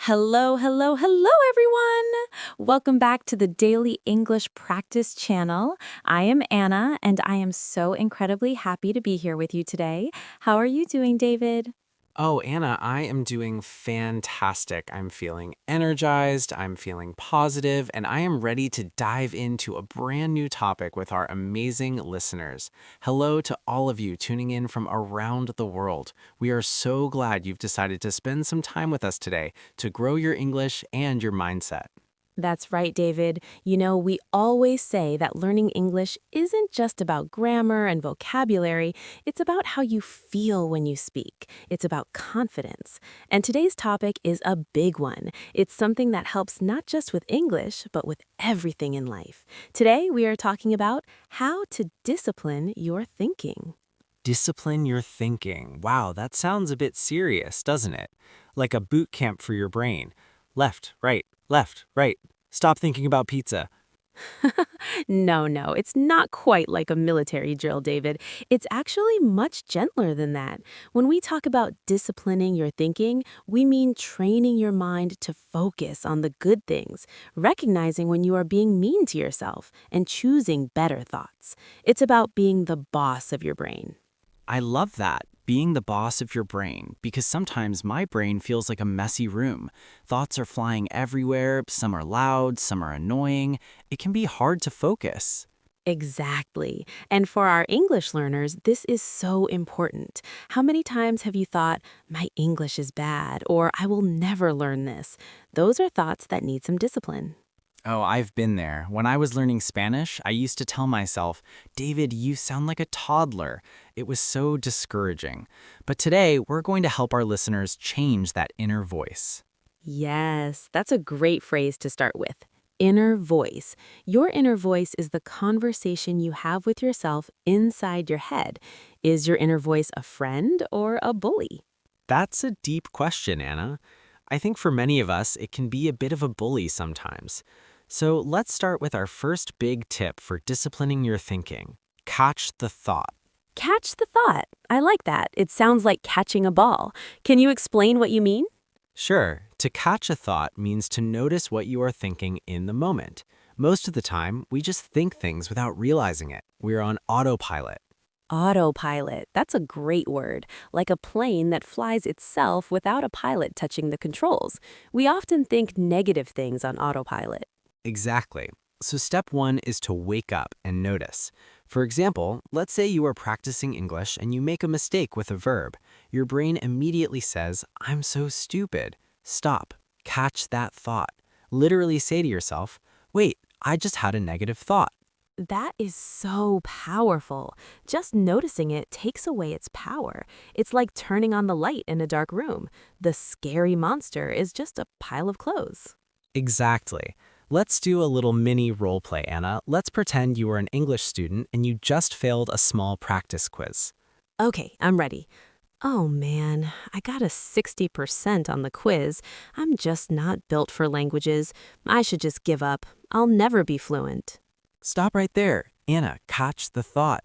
Hello, hello, hello, everyone! Welcome back to the Daily English Practice channel. I am Anna, and I am so incredibly happy to be here with you today. How are you doing, David? Oh, Anna, I am doing fantastic. I'm feeling energized, I'm feeling positive, and I am ready to dive into a brand new topic with our amazing listeners. Hello to all of you tuning in from around the world. We are so glad you've decided to spend some time with us today to grow your English and your mindset. That's right, David. You know, we always say that learning English isn't just about grammar and vocabulary, it's about how you feel when you speak. It's about confidence. And today's topic is a big one. It's something that helps not just with English, but with everything in life. Today, we are talking about how to discipline your thinking. Discipline your thinking. Wow, that sounds a bit serious, doesn't it? Like a boot camp for your brain. Left, right, left, right. Stop thinking about pizza. No, it's not quite like a military drill, David. It's actually much gentler than that. When we talk about disciplining your thinking, we mean training your mind to focus on the good things, recognizing when you are being mean to yourself, and choosing better thoughts. It's about being the boss of your brain. I love that, being the boss of your brain, because sometimes my brain feels like a messy room. Thoughts are flying everywhere, some are loud, some are annoying. It can be hard to focus. Exactly. And for our English learners, this is so important. How many times have you thought, my English is bad, or I will never learn this? Those are thoughts that need some discipline. Oh, I've been there. When I was learning Spanish, I used to tell myself, David, you sound like a toddler. It was so discouraging. But today, we're going to help our listeners change that inner voice. Yes, that's a great phrase to start with. Inner voice. Your inner voice is the conversation you have with yourself inside your head. Is your inner voice a friend or a bully? That's a deep question, Anna. I think for many of us, it can be a bit of a bully sometimes. So let's start with our first big tip for disciplining your thinking. Catch the thought. Catch the thought. I like that. It sounds like catching a ball. Can you explain what you mean? Sure, to catch a thought means to notice what you are thinking in the moment. Most of the time, we just think things without realizing it. We're on autopilot. Autopilot. That's a great word, like a plane that flies itself without a pilot touching the controls. We often think negative things on autopilot. Exactly. So step one is to wake up and notice. For example, let's say you are practicing English and you make a mistake with a verb. Your brain immediately says, I'm so stupid. Stop. Catch that thought. Literally say to yourself, wait, I just had a negative thought. That is so powerful. Just noticing it takes away its power. It's like turning on the light in a dark room. The scary monster is just a pile of clothes. Exactly. Let's do a little mini role play, Anna. Let's pretend you are an English student and you just failed a small practice quiz. Okay, I'm ready. Oh man, I got a 60% on the quiz. I'm just not built for languages. I should just give up. I'll never be fluent. Stop right there. Anna, catch the thought.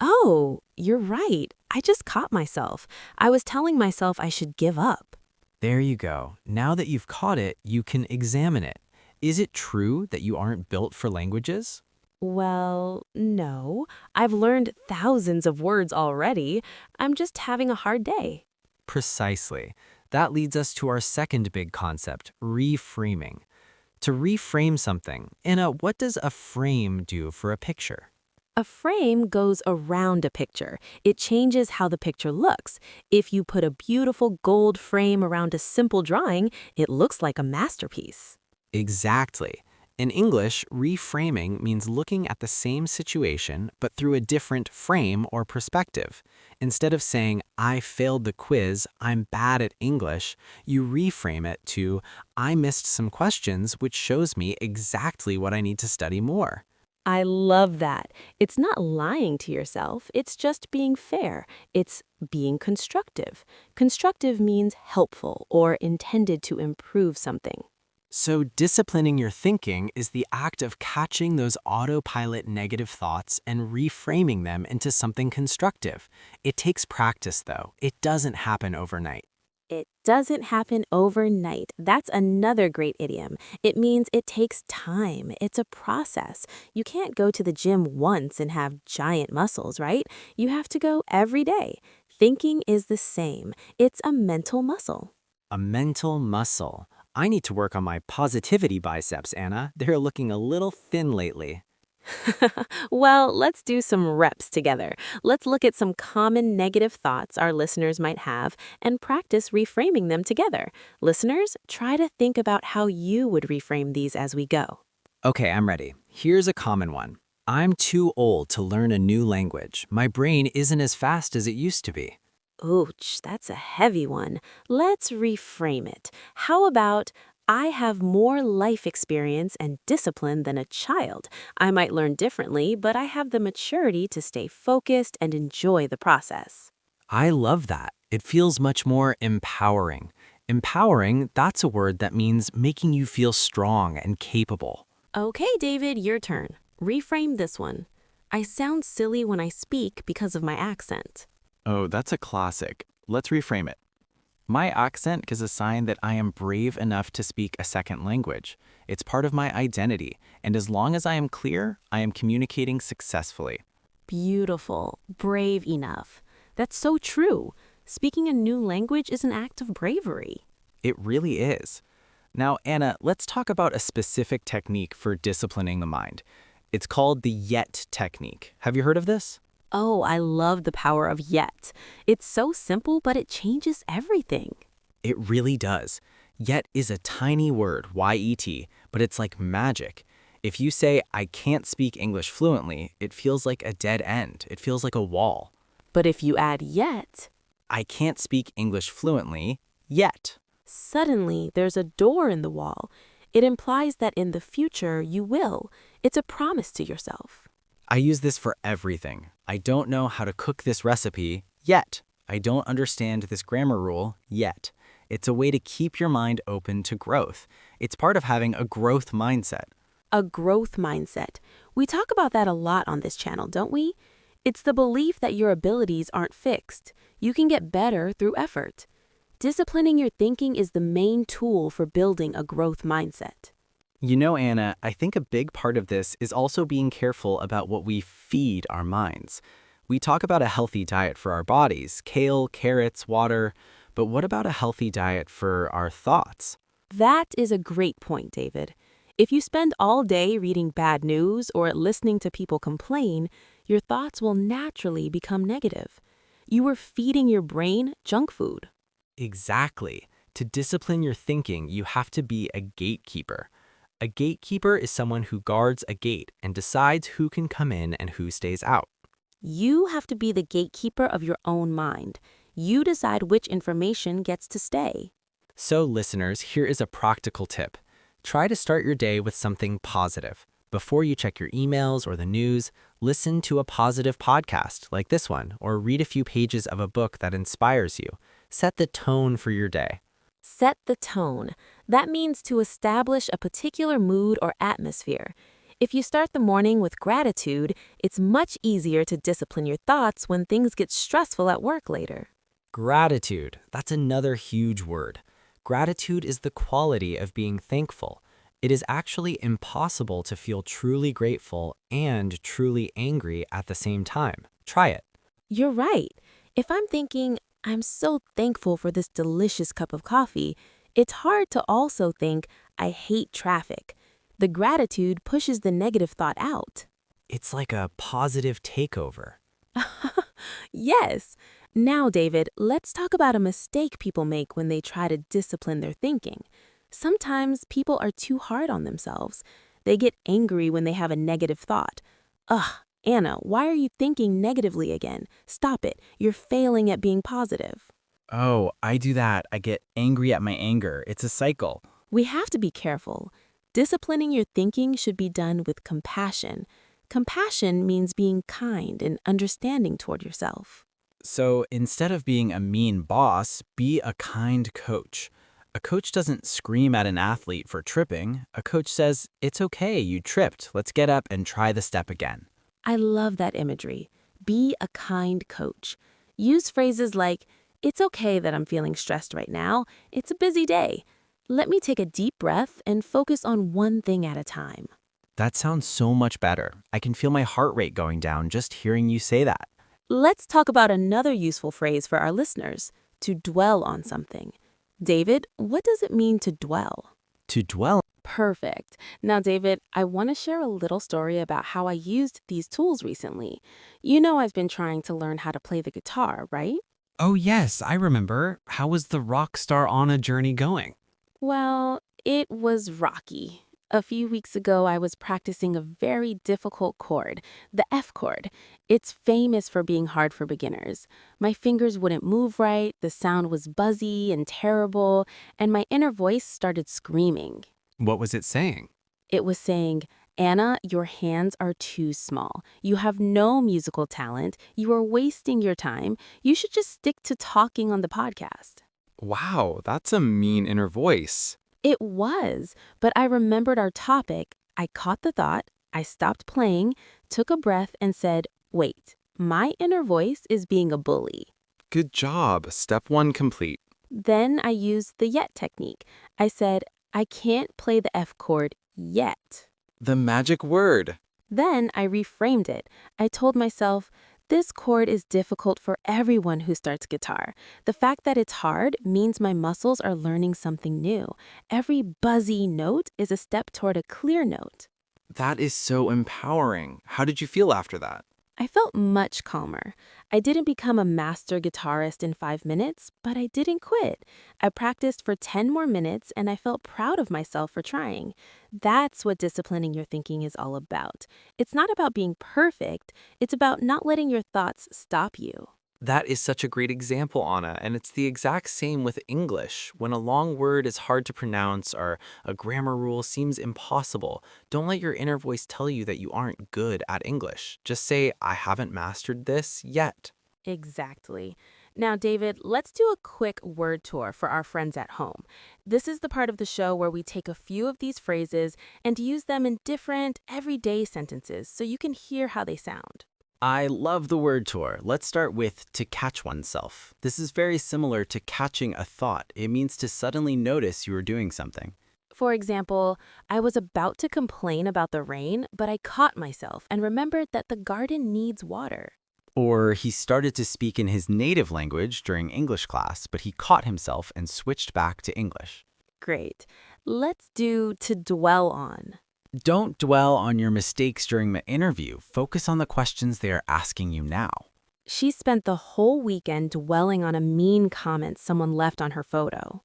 Oh, you're right. I just caught myself. I was telling myself I should give up. There you go. Now that you've caught it, you can examine it. Is it true that you aren't built for languages? Well, no. I've learned thousands of words already. I'm just having a hard day. Precisely. That leads us to our second big concept, reframing. To reframe something, Anna, what does a frame do for a picture? A frame goes around a picture. It changes how the picture looks. If you put a beautiful gold frame around a simple drawing, it looks like a masterpiece. Exactly. In English, reframing means looking at the same situation but through a different frame or perspective. Instead of saying, I failed the quiz, I'm bad at English, you reframe it to, I missed some questions, which shows me exactly what I need to study more. I love that. It's not lying to yourself, it's just being fair. It's being constructive. Constructive means helpful or intended to improve something. So, disciplining your thinking is the act of catching those autopilot negative thoughts and reframing them into something constructive. It takes practice, though. It doesn't happen overnight. It doesn't happen overnight. That's another great idiom. It means it takes time. It's a process. You can't go to the gym once and have giant muscles, right? You have to go every day. Thinking is the same. It's a mental muscle. A mental muscle. I need to work on my positivity biceps, Anna. They're looking a little thin lately. Well, let's do some reps together. Let's look at some common negative thoughts our listeners might have and practice reframing them together. Listeners, try to think about how you would reframe these as we go. Okay, I'm ready. Here's a common one. I'm too old to learn a new language. My brain isn't as fast as it used to be. Ouch, that's a heavy one. Let's reframe it. How about, I have more life experience and discipline than a child. I might learn differently, but I have the maturity to stay focused and enjoy the process. I love that. It feels much more empowering. Empowering, that's a word that means making you feel strong and capable. Okay, David, your turn. Reframe this one. I sound silly when I speak because of my accent. Oh, that's a classic. Let's reframe it. My accent is a sign that I am brave enough to speak a second language. It's part of my identity, and as long as I am clear, I am communicating successfully. Beautiful, brave enough. That's so true. Speaking a new language is an act of bravery. It really is. Now, Anna, let's talk about a specific technique for disciplining the mind. It's called the yet technique. Have you heard of this? Oh, I love the power of yet. It's so simple, but it changes everything. It really does. Yet is a tiny word, Y-E-T, but it's like magic. If you say, I can't speak English fluently, it feels like a dead end. It feels like a wall. But if you add yet, I can't speak English fluently yet. suddenly there's a door in the wall. It implies that in the future you will. It's a promise to yourself. I use this for everything. I don't know how to cook this recipe yet. I don't understand this grammar rule yet. It's a way to keep your mind open to growth. It's part of having a growth mindset. A growth mindset. We talk about that a lot on this channel, don't we? It's the belief that your abilities aren't fixed. You can get better through effort. Disciplining your thinking is the main tool for building a growth mindset. You know, Anna, I think a big part of this is also being careful about what we feed our minds. We talk about a healthy diet for our bodies, kale, carrots, water, but what about a healthy diet for our thoughts? That is a great point, David. If you spend all day reading bad news or listening to people complain, your thoughts will naturally become negative. You are feeding your brain junk food. Exactly. To discipline your thinking, you have to be a gatekeeper. A gatekeeper is someone who guards a gate and decides who can come in and who stays out. You have to be the gatekeeper of your own mind. You decide which information gets to stay. So, listeners, here is a practical tip. Try to start your day with something positive. Before you check your emails or the news, listen to a positive podcast like this one, or read a few pages of a book that inspires you. Set the tone for your day. Set the tone. That means to establish a particular mood or atmosphere. If you start the morning with gratitude, it's much easier to discipline your thoughts when things get stressful at work later. Gratitude. That's another huge word. Gratitude is the quality of being thankful. It is actually impossible to feel truly grateful and truly angry at the same time. Try it. You're right. If I'm thinking, I'm so thankful for this delicious cup of coffee, it's hard to also think, I hate traffic. The gratitude pushes the negative thought out. It's like a positive takeover. Yes. Now, David, let's talk about a mistake people make when they try to discipline their thinking. Sometimes people are too hard on themselves. They get angry when they have a negative thought. Ugh, Anna, why are you thinking negatively again? Stop it. You're failing at being positive. Oh, I do that. I get angry at my anger. It's a cycle. We have to be careful. Disciplining your thinking should be done with compassion. Compassion means being kind and understanding toward yourself. So instead of being a mean boss, be a kind coach. A coach doesn't scream at an athlete for tripping. A coach says, it's okay, you tripped. Let's get up and try the step again. I love that imagery. Be a kind coach. Use phrases like, It's okay that I'm feeling stressed right now. It's a busy day. Let me take a deep breath and focus on one thing at a time. That sounds so much better. I can feel my heart rate going down just hearing you say that. Let's talk about another useful phrase for our listeners, to dwell on something. David, what does it mean to dwell? To dwell. Perfect. Now, David, I want to share a little story about how I used these tools recently. You know I've been trying to learn how to play the guitar, right? Oh, yes, I remember. How was the rock star Anna journey going? Well, it was rocky. A few weeks ago, I was practicing a very difficult chord, the F chord. It's famous for being hard for beginners. My fingers wouldn't move right, the sound was buzzy and terrible, and my inner voice started screaming. What was it saying? It was saying, Anna, your hands are too small. You have no musical talent. You are wasting your time. You should just stick to talking on the podcast. Wow, that's a mean inner voice. It was, but I remembered our topic. I caught the thought. I stopped playing, took a breath, and said, wait, my inner voice is being a bully. Good job. Step 1 complete. Then I used the yet technique. I said, I can't play the F chord yet. The magic word. Then I reframed it. I told myself, this chord is difficult for everyone who starts guitar. The fact that it's hard means my muscles are learning something new. Every buzzy note is a step toward a clear note. That is so empowering. How did you feel after that? I felt much calmer. I didn't become a master guitarist in 5 minutes, but I didn't quit. I practiced for 10 more minutes and I felt proud of myself for trying. That's what disciplining your thinking is all about. It's not about being perfect, it's about not letting your thoughts stop you. That is such a great example, Anna, and it's the exact same with English. When a long word is hard to pronounce or a grammar rule seems impossible, don't let your inner voice tell you that you aren't good at English. Just say, I haven't mastered this yet. Exactly. Now, David, let's do a quick word tour for our friends at home. This is the part of the show where we take a few of these phrases and use them in different, everyday sentences so you can hear how they sound. I love the word tour. Let's start with to catch oneself. This is very similar to catching a thought. It means to suddenly notice you are doing something. For example, I was about to complain about the rain, but I caught myself and remembered that the garden needs water. Or he started to speak in his native language during English class, but he caught himself and switched back to English. Great. Let's do to dwell on. Don't dwell on your mistakes during the interview. Focus on the questions they are asking you now. She spent the whole weekend dwelling on a mean comment someone left on her photo.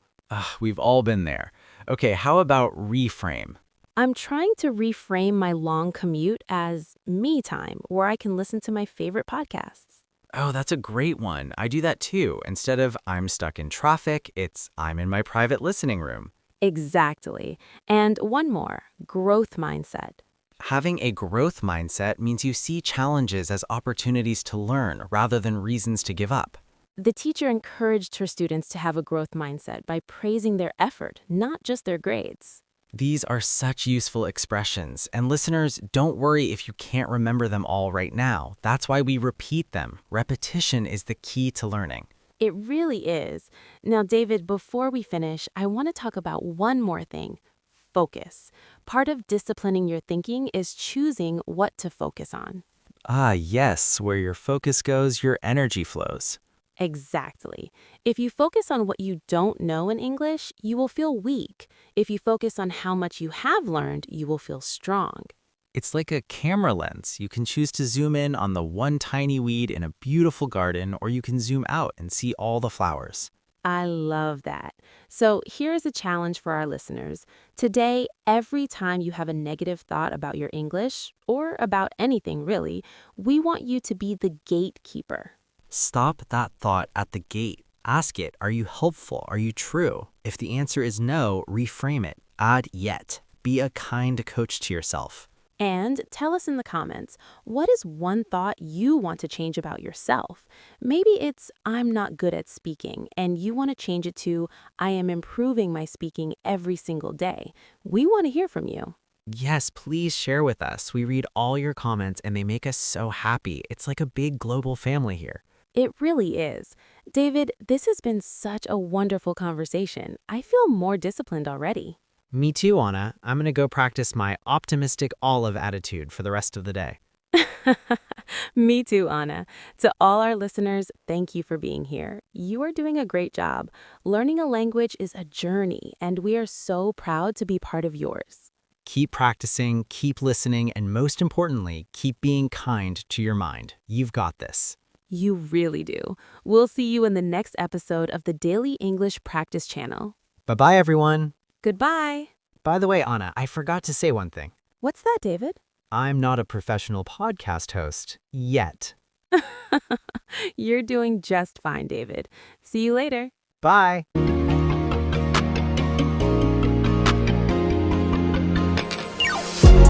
We've all been there. Okay, how about reframe? I'm trying to reframe my long commute as me time, where I can listen to my favorite podcasts. Oh, that's a great one. I do that too. Instead of I'm stuck in traffic, it's I'm in my private listening room. Exactly. And one more, growth mindset. Having a growth mindset means you see challenges as opportunities to learn rather than reasons to give up. The teacher encouraged her students to have a growth mindset by praising their effort, not just their grades. These are such useful expressions, and listeners, don't worry if you can't remember them all right now. That's why we repeat them. Repetition is the key to learning. It really is. Now, David, before we finish, I want to talk about one more thing, focus. Part of disciplining your thinking is choosing what to focus on. Ah, yes, where your focus goes, your energy flows. Exactly. If you focus on what you don't know in English, you will feel weak. If you focus on how much you have learned, you will feel strong. It's like a camera lens. You can choose to zoom in on the one tiny weed in a beautiful garden, or you can zoom out and see all the flowers. I love that. So here's a challenge for our listeners. Today, every time you have a negative thought about your English, or about anything really, we want you to be the gatekeeper. Stop that thought at the gate. Ask it, are you helpful? Are you true? If the answer is no, reframe it. Add yet. Be a kind coach to yourself. And tell us in the comments, what is one thought you want to change about yourself? Maybe it's, I'm not good at speaking, and you want to change it to, I am improving my speaking every single day. We want to hear from you. Yes, please share with us. We read all your comments and they make us so happy. It's like a big global family here. It really is. David, this has been such a wonderful conversation. I feel more disciplined already. Me too, Anna. I'm going to go practice my optimistic olive attitude for the rest of the day. Me too, Anna. To all our listeners, thank you for being here. You are doing a great job. Learning a language is a journey, and we are so proud to be part of yours. Keep practicing, keep listening, and most importantly, keep being kind to your mind. You've got this. You really do. We'll see you in the next episode of the Daily English Practice Channel. Bye-bye, everyone. Goodbye. By the way, Anna, I forgot to say one thing. What's that, David? I'm not a professional podcast host yet. You're doing just fine, David. See you later. Bye.